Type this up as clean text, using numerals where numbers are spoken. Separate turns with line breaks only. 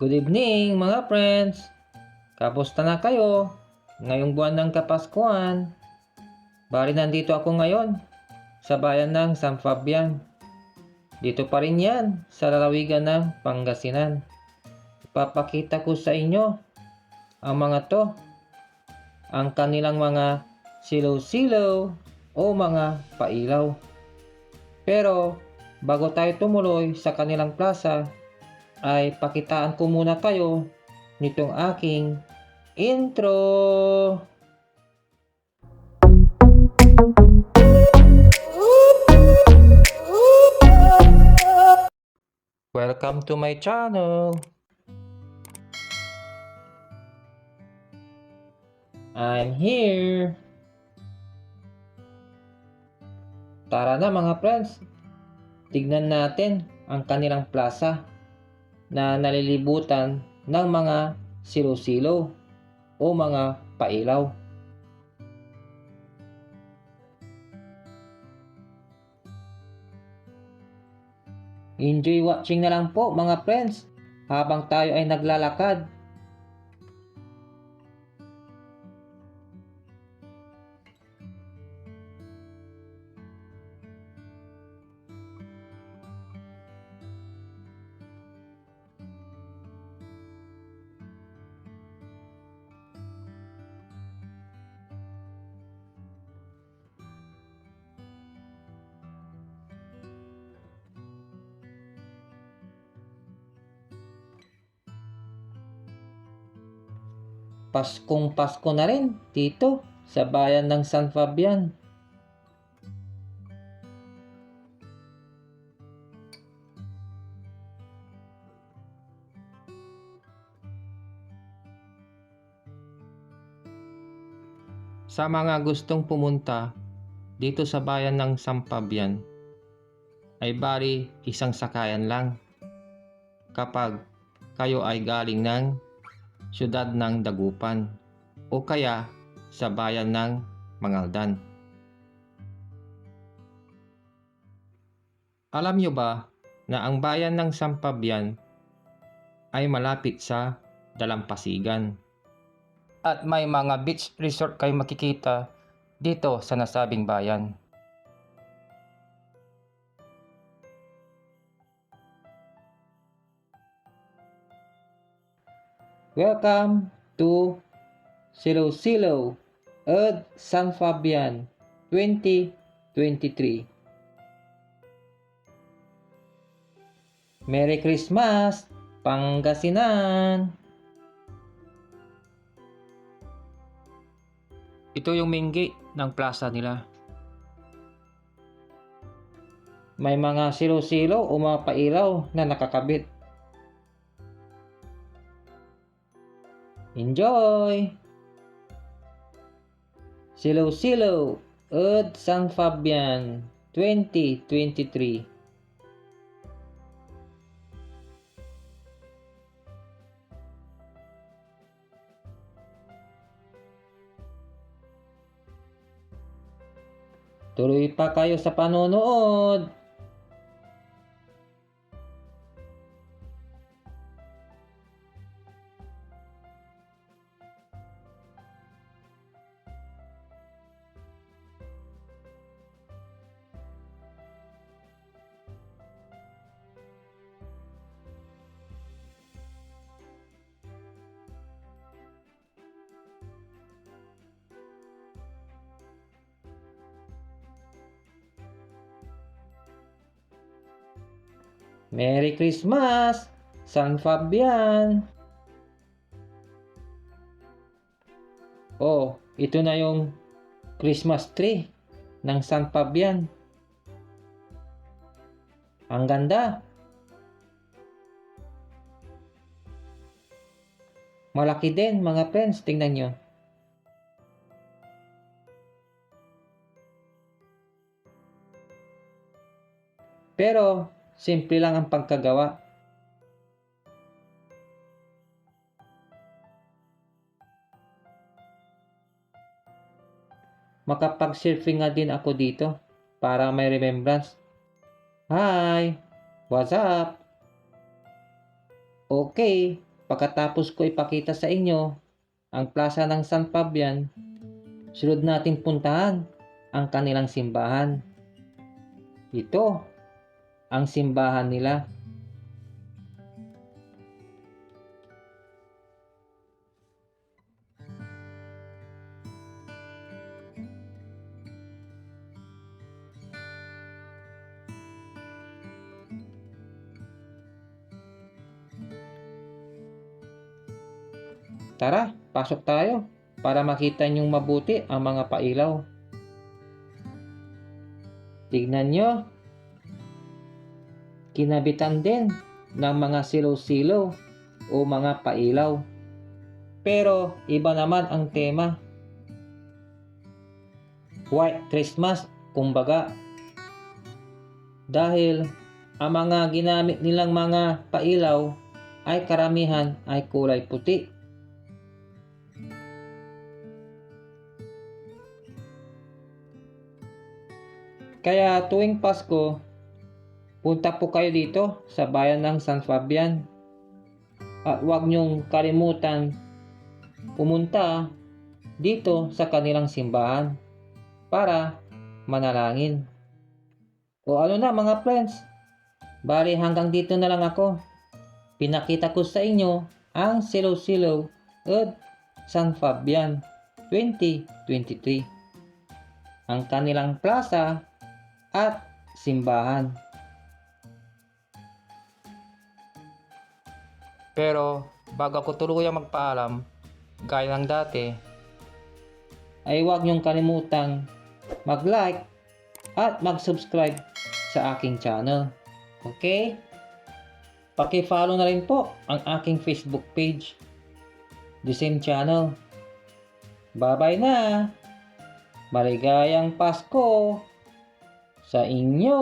Good evening mga friends! Kamusta na kayo? Ngayong buwan ng Kapaskuhan. Bali nandito ako ngayon sa bayan ng San Fabian. Dito pa rin yan sa lalawigan ng Pangasinan. Ipapakita ko sa inyo ang mga to. Ang kanilang mga silaw-silaw o mga pailaw. Pero bago tayo tumuloy sa kanilang plaza, ay pakitaan ko muna kayo nitong aking intro. Welcome to my channel. I'm here. Tara na mga friends, tignan natin ang kanilang plaza na nalilibutan ng mga silaw-silaw o mga pailaw. Enjoy watching na lang po mga friends habang tayo ay naglalakad. Paskong Pasko na rin dito sa bayan ng San Fabian. Sa mga gustong pumunta dito sa bayan ng San Fabian, ay bali isang sakayan lang kapag kayo ay galing ng siyudad ng Dagupan o kaya sa bayan ng Mangaldan. Alam nyo ba na ang bayan ng San Fabian ay malapit sa Dalampasigan? At may mga beach resort kayo makikita dito sa nasabing bayan. Welcome to Silaw-Silaw at San Fabian 2023. Merry Christmas, Pangasinan! Ito yung main gate ng plaza nila. May mga silaw-silaw o mga pailaw na nakakabit. Enjoy! Silaw-Silaw at San Fabian 2023. Tuloy pa kayo sa panonood. Merry Christmas, San Fabian! Oh, ito na yung Christmas tree ng San Fabian. Ang ganda. Malaki din mga friends, tingnan nyo. Pero simple lang ang pagkagawa. Makapag-surfing nga din ako dito para may remembrance. Hi! What's up? Okay, pagkatapos ko ipakita sa inyo ang plaza ng San Fabian, sunod natin puntahan ang kanilang simbahan. Ito, ang simbahan nila. Tara, pasok tayo para makita niyong mabuti ang mga pailaw. Tignan nyo, kinabitan din ng mga silaw-silaw o mga pailaw. Pero iba naman ang tema. White Christmas, kumbaga. Dahil ang mga ginamit nilang mga pailaw ay karamihan ay kulay puti. Kaya tuwing Pasko, punta po kayo dito sa bayan ng San Fabian. At huwag niyong kalimutan pumunta dito sa kanilang simbahan para manalangin. O ano na mga friends, bali hanggang dito na lang ako. Pinakita ko sa inyo ang silaw-silaw at San Fabian 2023. Ang kanilang plaza at simbahan. Pero bago ako tuluyang magpaalam, gaya ng dati, ay huwag niyong kalimutang mag-like at mag-subscribe sa aking channel. Okay? Paki-follow na rin po ang aking Facebook page. The same channel. Bye-bye na! Maligayang Pasko sa inyo!